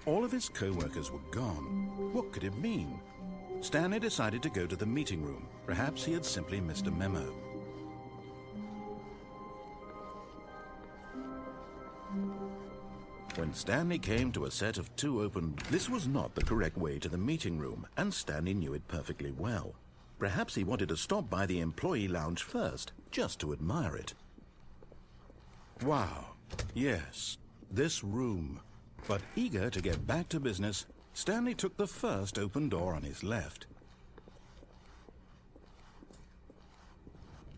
All of his co-workers were gone. What could it mean? Stanley decided to go to the meeting room. Perhaps he had simply missed a memo. When Stanley came to a set of two open... This was not the correct way to the meeting room, and Stanley knew it perfectly well. Perhaps he wanted to stop by the employee lounge first, just to admire it. Wow. Yes, this room. But eager to get back to business, Stanley took the first open door on his left.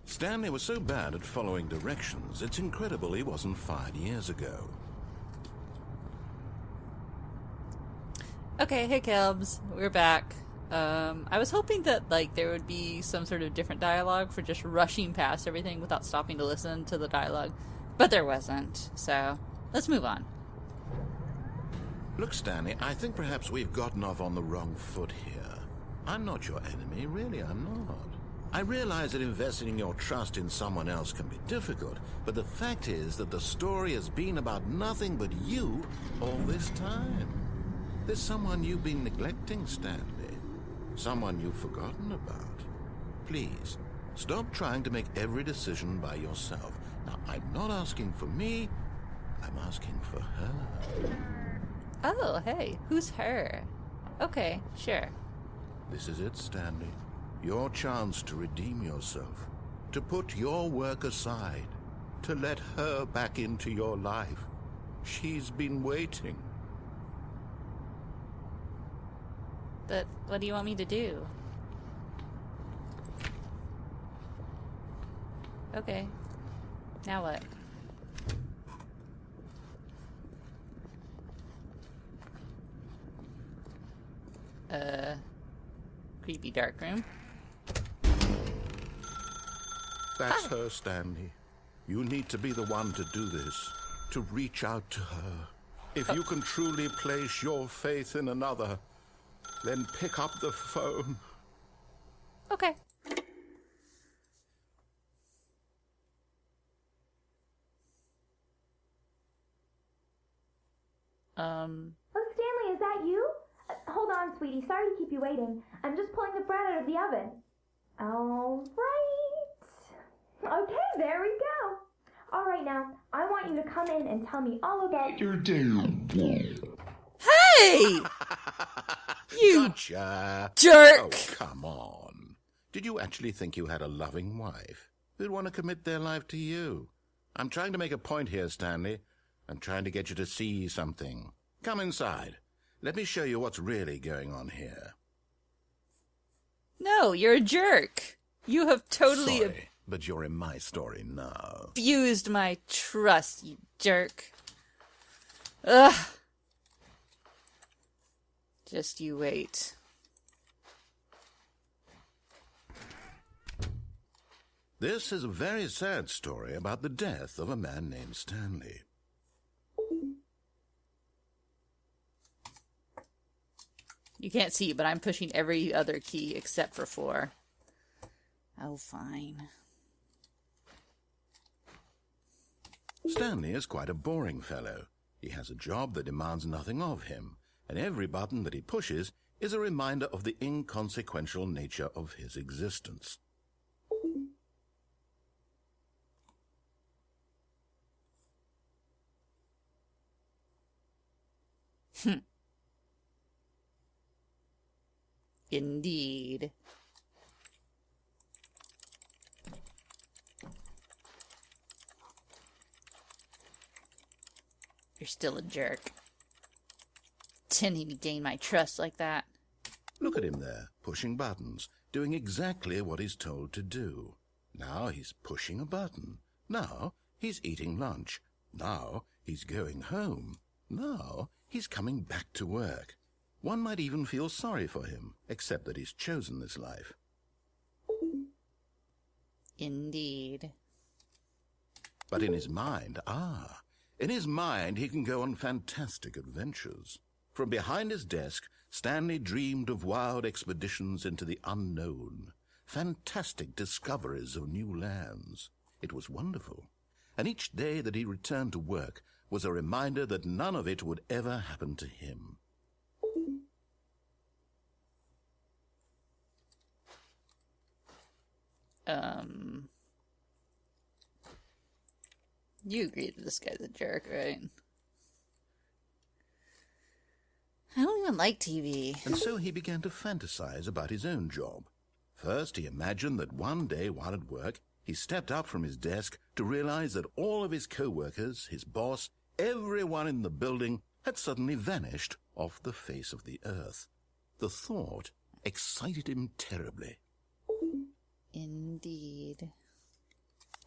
Stanley was so bad at following directions, it's incredible he wasn't fired years ago. Okay, hey Kelbs, we're back. I was hoping that, there would be some sort of different dialogue for just rushing past everything without stopping to listen to the dialogue. But there wasn't, so let's move on. Look, Stanley, I think perhaps we've gotten off on the wrong foot here. I'm not your enemy, really, I'm not. I realize that investing your trust in someone else can be difficult, but the fact is that the story has been about nothing but you all this time. There's someone you've been neglecting, Stanley. Someone you've forgotten about. Please, stop trying to make every decision by yourself. Now, I'm not asking for me, I'm asking for her. Oh, hey, who's her? Okay, sure. This is it, Stanley. Your chance to redeem yourself. To put your work aside. To let her back into your life. She's been waiting. But what do you want me to do? Okay. Now what? Creepy dark room. That's her, Stanley. You need to be the one to do this. To reach out to her. If you can truly place your faith in another, then pick up the phone. Okay. Oh, Stanley, is that you? Hold on, sweetie. Sorry to keep you waiting. I'm just pulling the bread out of the oven. All right. Okay, there we go. All right, now, I want you to come in and tell me all about your day. Hey! You Gotcha. jerk! Oh, come on. Did you actually think you had a loving wife who'd want to commit their life to you? I'm trying to make a point here, Stanley. I'm trying to get you to see something. Come inside. Let me show you what's really going on here. No, you're a jerk. You have totally Sorry, but you're in my story now. abused my trust, you jerk. Ugh. Just you wait. This is a very sad story about the death of a man named Stanley. You can't see, but I'm pushing every other key except for 4. Oh, fine. Stanley is quite a boring fellow. He has a job that demands nothing of him, and every button that he pushes is a reminder of the inconsequential nature of his existence. Indeed. You're still a jerk. Intending to gain my trust like that. Look at him there, pushing buttons, doing exactly what he's told to do. Now he's pushing a button. Now he's eating lunch. Now he's going home. Now he's coming back to work. One might even feel sorry for him, except that he's chosen this life. Indeed. But in his mind, he can go on fantastic adventures. From behind his desk, Stanley dreamed of wild expeditions into the unknown, fantastic discoveries of new lands. It was wonderful. And each day that he returned to work was a reminder that none of it would ever happen to him. You agree that this guy's a jerk, right? I don't even like TV. And so he began to fantasize about his own job. First, he imagined that one day while at work, he stepped up from his desk to realize that all of his co-workers, his boss, everyone in the building had suddenly vanished off the face of the earth. The thought excited him terribly. Indeed.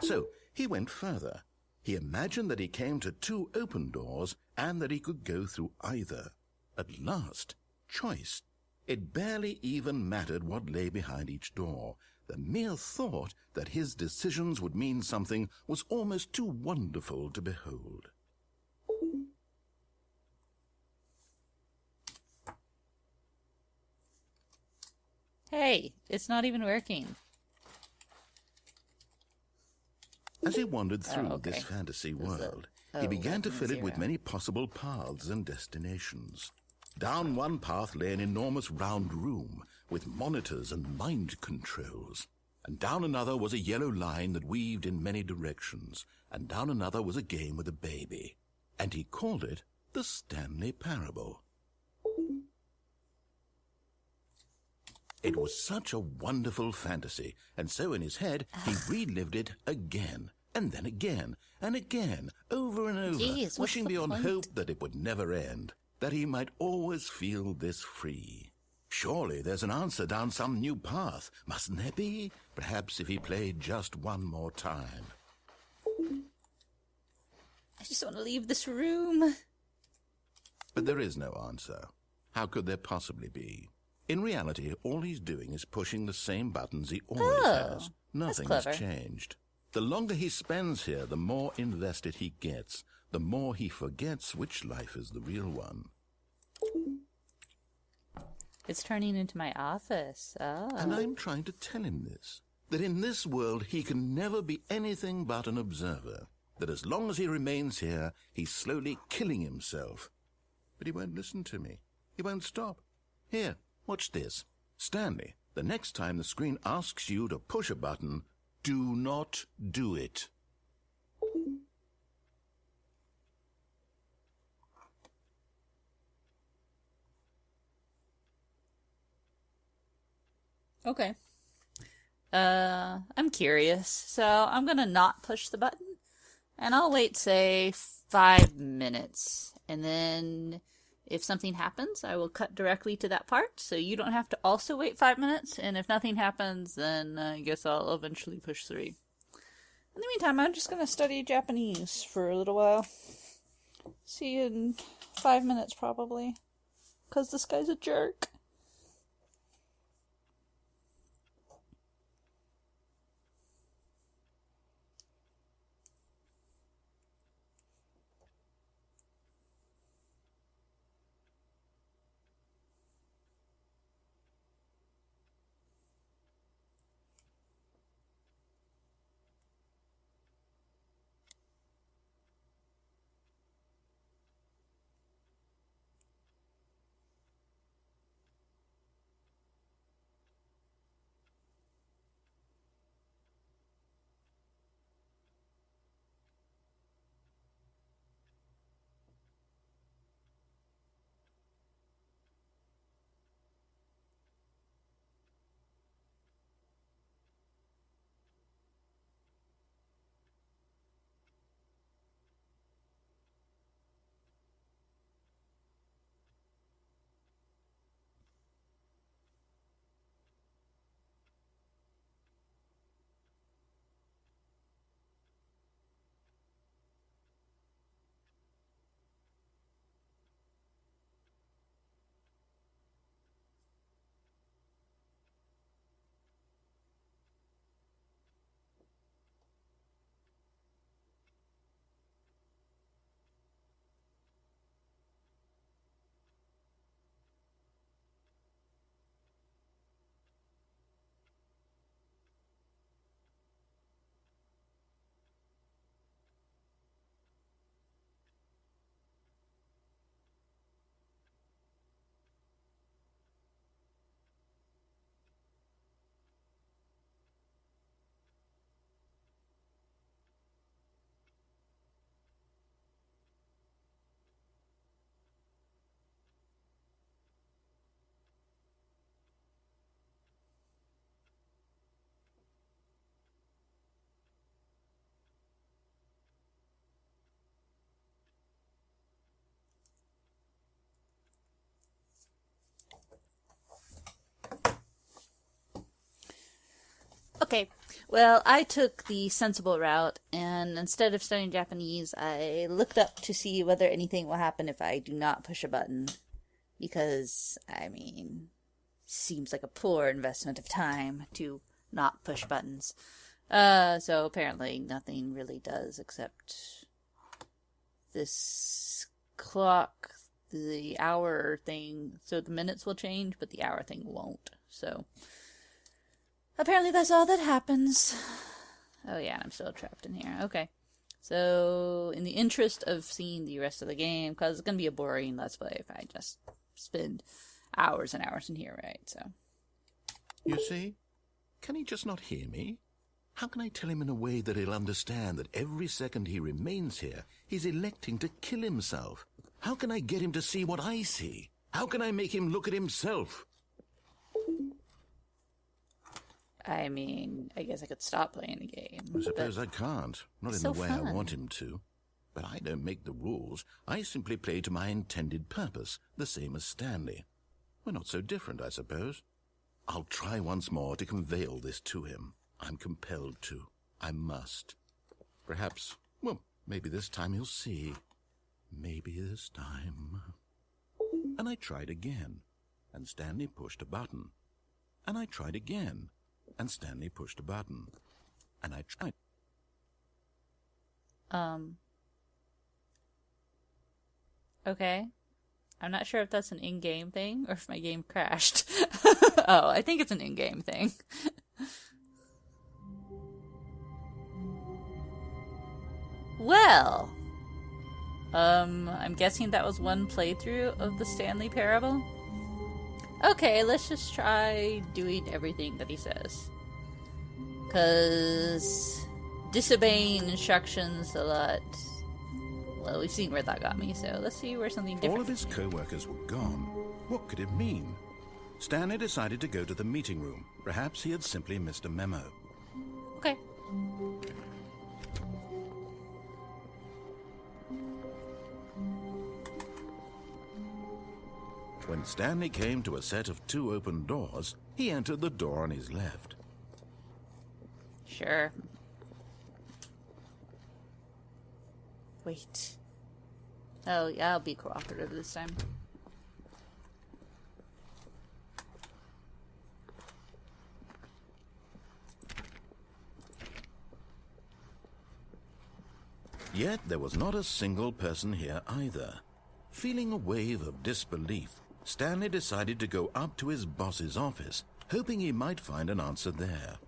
So he went further. He imagined that he came to 2 open doors and that he could go through either. At last, choice. It barely even mattered what lay behind each door. The mere thought that his decisions would mean something was almost too wonderful to behold. Hey, it's not even working. As he wandered through okay. this fantasy world, he began to fill it with many possible paths and destinations. Down one path lay an enormous round room with monitors and mind controls. And down another was a yellow line that weaved in many directions. And down another was a game with a baby. And he called it the Stanley Parable. It was such a wonderful fantasy, and so in his head he relived it again, and then again, and again, over and over, Jeez, wishing beyond point? hope that it would never end, that he might always feel this free. Surely there's an answer down some new path, mustn't there be? Perhaps if he played just one more time. I just want to leave this room. But there is no answer. How could there possibly be? In reality, all he's doing is pushing the same buttons he always has. Nothing has changed. The longer he spends here, the more invested he gets, the more he forgets which life is the real one. It's turning into my office. Oh. And I'm trying to tell him this, that in this world he can never be anything but an observer, that as long as he remains here, he's slowly killing himself. But he won't listen to me. He won't stop. Here. Watch this. Stanley, the next time the screen asks you to push a button, do not do it. Okay. I'm curious, so I'm gonna not push the button, and I'll wait, say, 5 minutes, and then if something happens, I will cut directly to that part, so you don't have to also wait 5 minutes, and if nothing happens, then I guess I'll eventually push 3. In the meantime, I'm just gonna study Japanese for a little while. See you in 5 minutes, probably, because this guy's a jerk. Okay, well, I took the sensible route, and instead of studying Japanese, I looked up to see whether anything will happen if I do not push a button. Because, I mean, seems like a poor investment of time to not push buttons. So apparently nothing really does except this clock, the hour thing. So the minutes will change, but the hour thing won't. So apparently that's all that happens. Oh yeah, I'm still trapped in here. Okay. So in the interest of seeing the rest of the game, because it's going to be a boring Let's Play if I just spend hours and hours in here, right? So. You see? Can he just not hear me? How can I tell him in a way that he'll understand that every second he remains here, he's electing to kill himself? How can I get him to see what I see? How can I make him look at himself? I mean, I guess I could stop playing the game. I suppose I can't. Not in so the way fun. I want him to. But I don't make the rules. I simply play to my intended purpose, the same as Stanley. We're not so different, I suppose. I'll try once more to convey all this to him. I'm compelled to. I must. Perhaps, well, maybe this time he'll see. Maybe this time. And I tried again, and Stanley pushed a button. And I tried again, and Stanley pushed a button. And I tried. Okay. I'm not sure if that's an in-game thing or if my game crashed. Oh, I think it's an in-game thing. Well, I'm guessing that was one playthrough of the Stanley Parable. Okay, let's just try doing everything that he says. 'Cause disobeying instructions a lot. Well, we've seen where that got me, so let's see where something different. All of his co-workers were gone. What could it mean? Stanley decided to go to the meeting room. Perhaps he had simply missed a memo. Okay. When Stanley came to a set of 2 open doors, he entered the door on his left. Sure. Wait. Oh, yeah, I'll be cooperative this time. Yet there was not a single person here either. Feeling a wave of disbelief, Stanley decided to go up to his boss's office, hoping he might find an answer there.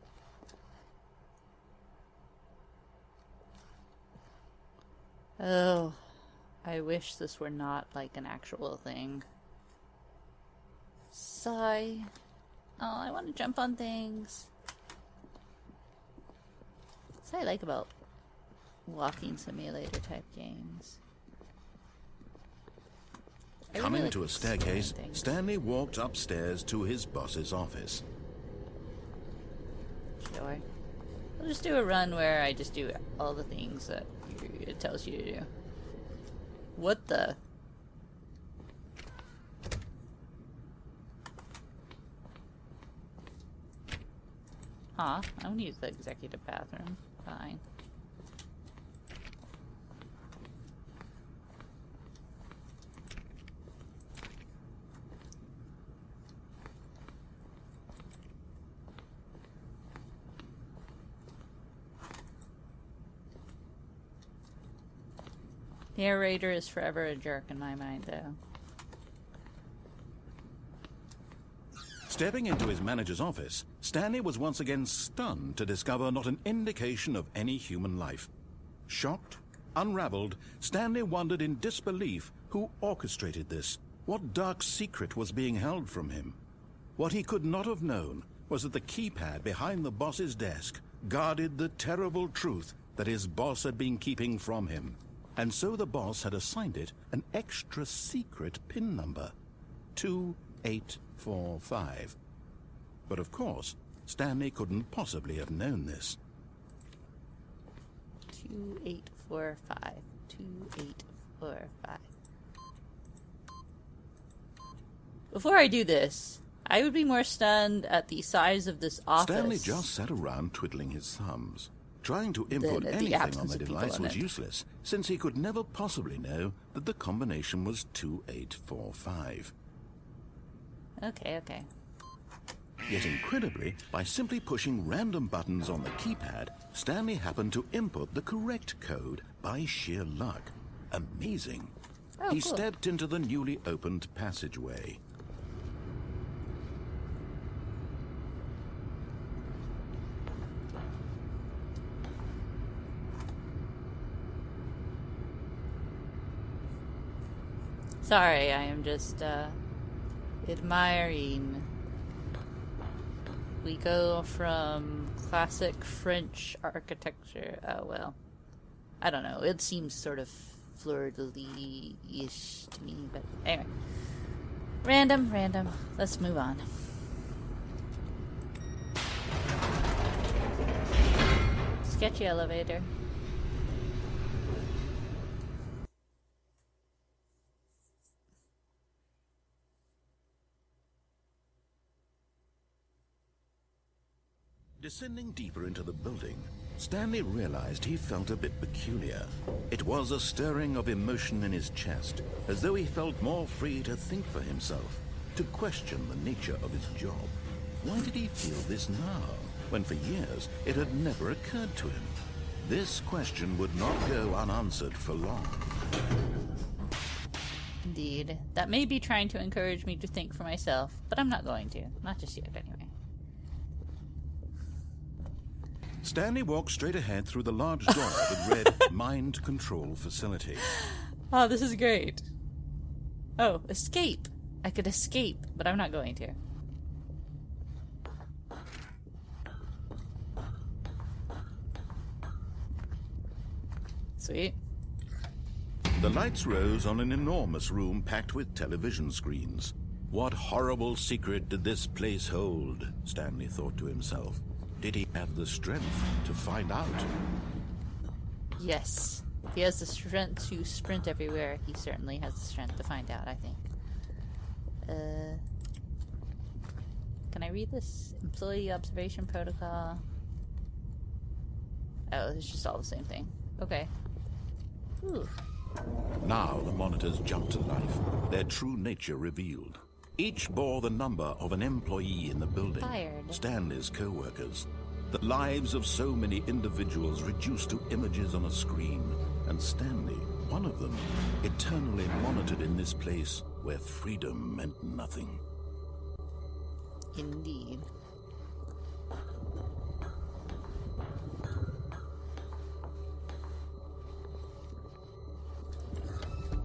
Oh, I wish this were not like an actual thing. Sigh. Oh, I want to jump on things. That's what I like about walking simulator type games. I really Coming like to a exploring staircase, things. Stanley walked upstairs to his boss's office. Sure. I'll just do a run where I just do all the things that it tells you to do. What the? Huh? I want to use the executive bathroom. Fine. Narrator is forever a jerk in my mind, though. Stepping into his manager's office, Stanley was once again stunned to discover not an indication of any human life. Shocked, unraveled, Stanley wondered in disbelief who orchestrated this. What dark secret was being held from him? What he could not have known was that the keypad behind the boss's desk guarded the terrible truth that his boss had been keeping from him. And so the boss had assigned it an extra secret PIN number, 2845. But of course, Stanley couldn't possibly have known this. 2845. 2845. Before I do this, I would be more stunned at the size of this office. Stanley just sat around twiddling his thumbs. Trying to input The anything on absence the of people device in was it. useless, since he could never possibly know that the combination was 2845. Okay. Yet incredibly, by simply pushing random buttons on the keypad, Stanley happened to input the correct code by sheer luck. Amazing. Oh, He cool. stepped into the newly opened passageway. Sorry, I am just admiring. We go from classic French architecture. Oh, well. I don't know. It seems sort of fleur-de-lis-ish to me, but anyway. Random. Let's move on. Sketchy elevator. Descending deeper into the building, Stanley realized he felt a bit peculiar. It was a stirring of emotion in his chest, as though he felt more free to think for himself, to question the nature of his job. Why did he feel this now, when for years it had never occurred to him? This question would not go unanswered for long. Indeed. That may be trying to encourage me to think for myself, but I'm not going to. Not just yet, anyway. Stanley walked straight ahead through the large door that read Mind Control Facility. Oh, this is great. Oh, escape. I could escape, but I'm not going to. Sweet. The lights rose on an enormous room packed with television screens. What horrible secret did this place hold? Stanley thought to himself. Did he have the strength to find out? Yes. If he has the strength to sprint everywhere, he certainly has the strength to find out, I think. Can I read this? Employee observation protocol. Oh, it's just all the same thing. Okay. Ooh. Now the monitors jumped to life, their true nature revealed. Each bore the number of an employee in the building. Fired. Stanley's co-workers. The lives of so many individuals reduced to images on a screen. And Stanley, one of them, eternally monitored in this place where freedom meant nothing. Indeed.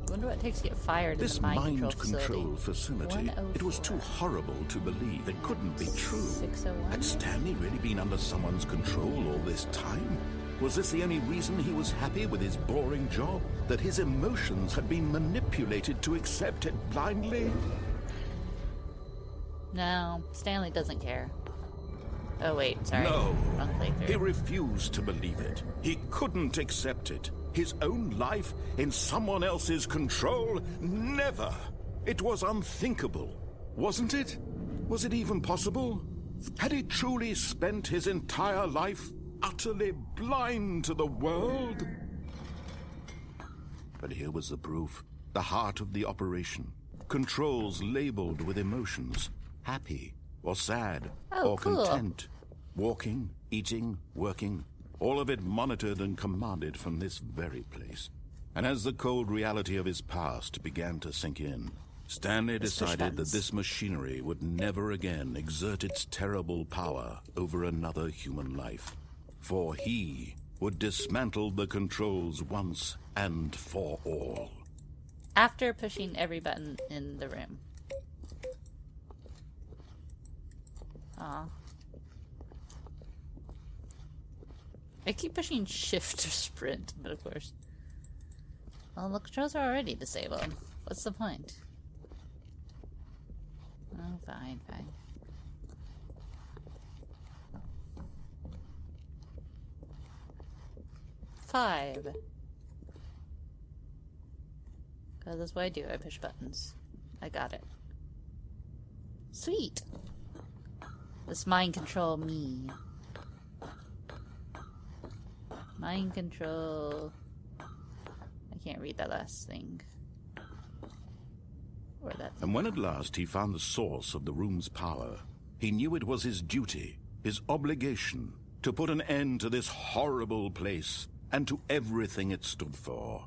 Wonder what it takes to get fired This in the mind mind control control facility, it was 104. too horrible to believe. It couldn't be true. 601? Had Stanley really been under someone's control all this time? Was this the only reason he was happy with his boring job? That his emotions had been manipulated to accept it blindly? No, Stanley doesn't care. Oh wait, sorry. No. Wrong playthrough. He refused to believe it. He couldn't accept it. His own life in someone else's control? Never! It was unthinkable, wasn't it? Was it even possible? Had he truly spent his entire life utterly blind to the world? But here was the proof. The heart of the operation. Controls labeled with emotions. Happy or sad Oh, or cool. content. Walking, eating, working. All of it monitored and commanded from this very place. And as the cold reality of his past began to sink in, Stanley Let's push decided that buttons. this machinery would never again exert its terrible power over another human life. For he would dismantle the controls once and for all. After pushing every button in the room. Aw. I keep pushing shift to sprint, but of course. Well, the controls are already disabled. What's the point? Oh, fine. 5. Because that's what I do. I push buttons. I got it. Sweet. Let's mind control me. Mind control. I can't read that last thing. Or that. And when at last he found the source of the room's power, he knew it was his duty, his obligation, to put an end to this horrible place and to everything it stood for.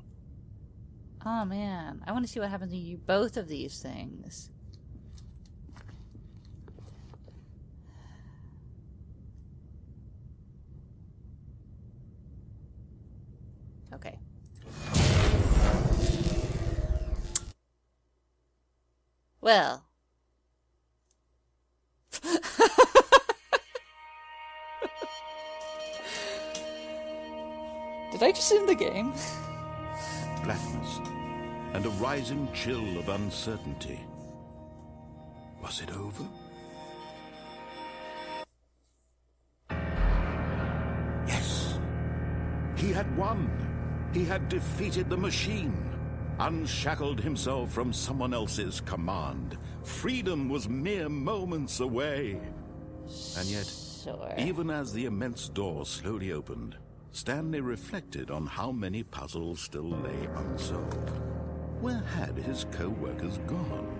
Oh man, I want to see what happens when you do both of these things. Okay. Well. Did I just end the game? Blackness and a rising chill of uncertainty. Was it over? Yes. He had won. He had defeated the machine, unshackled himself from someone else's command. Freedom was mere moments away. And yet, Sure. even as the immense door slowly opened, Stanley reflected on how many puzzles still lay unsolved. Where had his co-workers gone?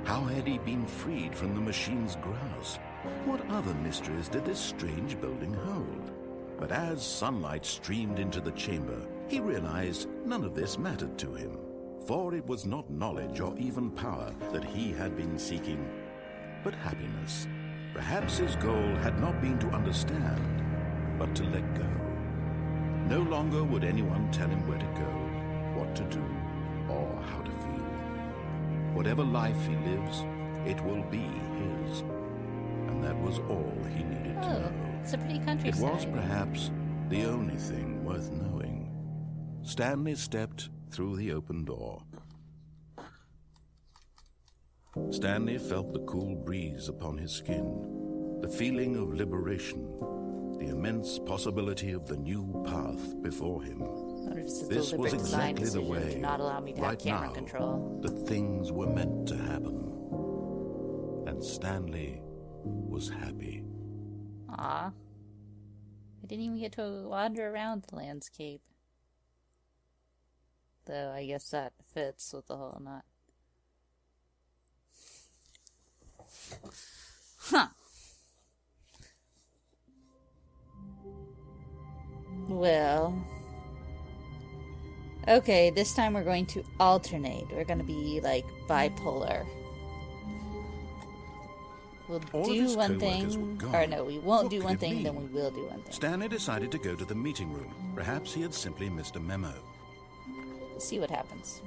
How had he been freed from the machine's grasp? What other mysteries did this strange building hold? But as sunlight streamed into the chamber, he realized none of this mattered to him, for it was not knowledge or even power that he had been seeking, but happiness. Perhaps his goal had not been to understand, but to let go. No longer would anyone tell him where to go, what to do, or how to feel. Whatever life he lives, it will be his. And that was all he needed to know. It's a pretty It countryside. was perhaps the only thing worth knowing. Stanley stepped through the open door. Stanley felt the cool breeze upon his skin, the feeling of liberation, the immense possibility of the new path before him. I wonder if it's a This was deliberate design exactly the decision way, to not allow me to have right camera now, control. that things were meant to happen. And Stanley was happy. Aw. I didn't even get to wander around the landscape. Though I guess that fits with the whole knot. Huh. Well. Okay, this time we're going to alternate. We're going to be like bipolar. We'll All of do his one co-workers thing, were gone. or no, we won't What do could one it thing, then we mean? will do one thing. Stanley decided to go to the meeting room. Perhaps he had simply missed a memo. Let's see what happens.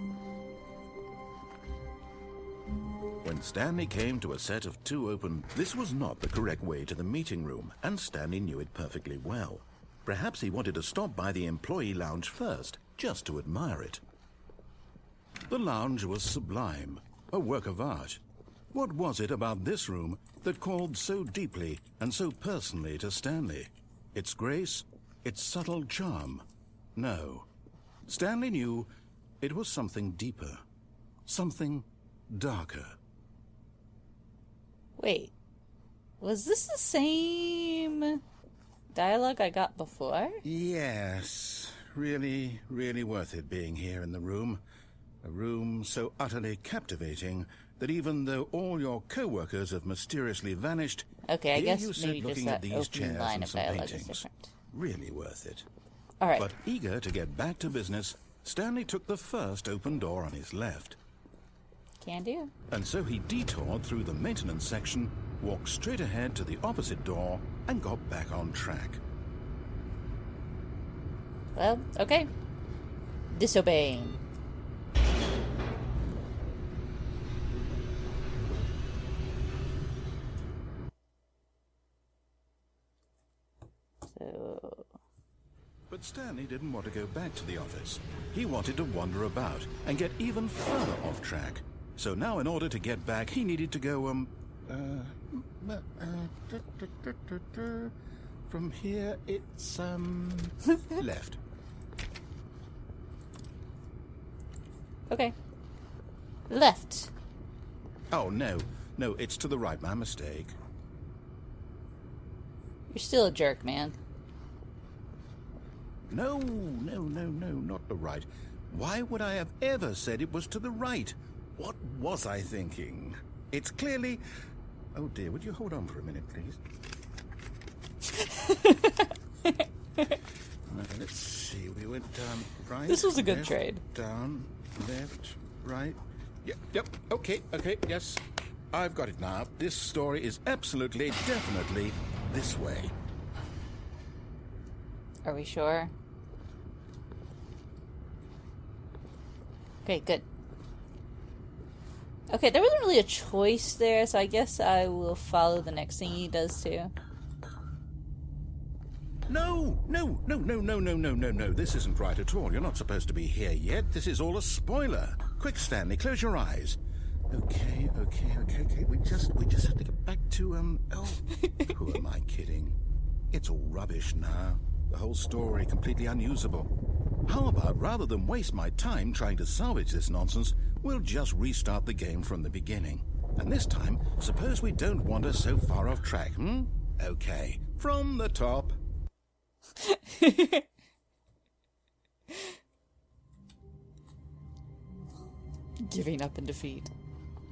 When Stanley came to a set of two open, this was not the correct way to the meeting room, and Stanley knew it perfectly well. Perhaps he wanted to stop by the employee lounge first, just to admire it. The lounge was sublime, a work of art. What was it about this room that called so deeply and so personally to Stanley? Its grace? Its subtle charm? No. Stanley knew it was something deeper, something darker. Wait, was this the same dialogue I got before? Yes, really, really worth it being here in the room. A room so utterly captivating that even though all your co-workers have mysteriously vanished, Okay, I here guess you sit maybe just looking that at these opening chairs line and of some dialogue is paintings. different. Really worth it. All right. But eager to get back to business, Stanley took the first open door on his left. Can do. And so he detoured through the maintenance section, walked straight ahead to the opposite door, and got back on track. Well, okay. Disobeying. So, But Stanley didn't want to go back to the office. He wanted to wander about and get even further off track. So now in order to get back, he needed to go, from here it's, left. okay. Left. Oh no, No, it's to the right. My mistake. You're still a jerk, man. No, not the right. Why would I have ever said it was to the right? What was I thinking? It's clearly... Oh dear, would you hold on for a minute, please? Let's see, we went down, right. This was a good left, trade. Down, left, right. Yep, okay, yes. I've got it now. This story is absolutely, definitely this way. Are we sure? Okay, good. Okay, there wasn't really a choice there, so I guess I will follow the next thing he does too. No. This isn't right at all. You're not supposed to be here yet. This is all a spoiler. Quick, Stanley, close your eyes. Okay. We just have to get back to, oh, who am I kidding? It's all rubbish now. The whole story completely unusable. How about, rather than waste my time trying to salvage this nonsense, we'll just restart the game from the beginning. And this time, suppose we don't wander so far off track, Okay, from the top. Giving up in defeat.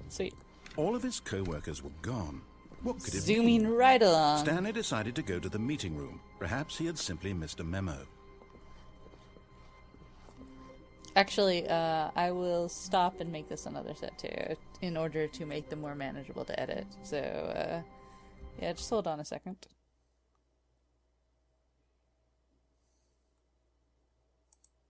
Sweet. All of his co-workers were gone. What could it Zooming be? right along. Stanley decided to go to the meeting room. Perhaps he had simply missed a memo. Actually, I will stop and make this another set too, in order to make them more manageable to edit. So, yeah, just hold on a second.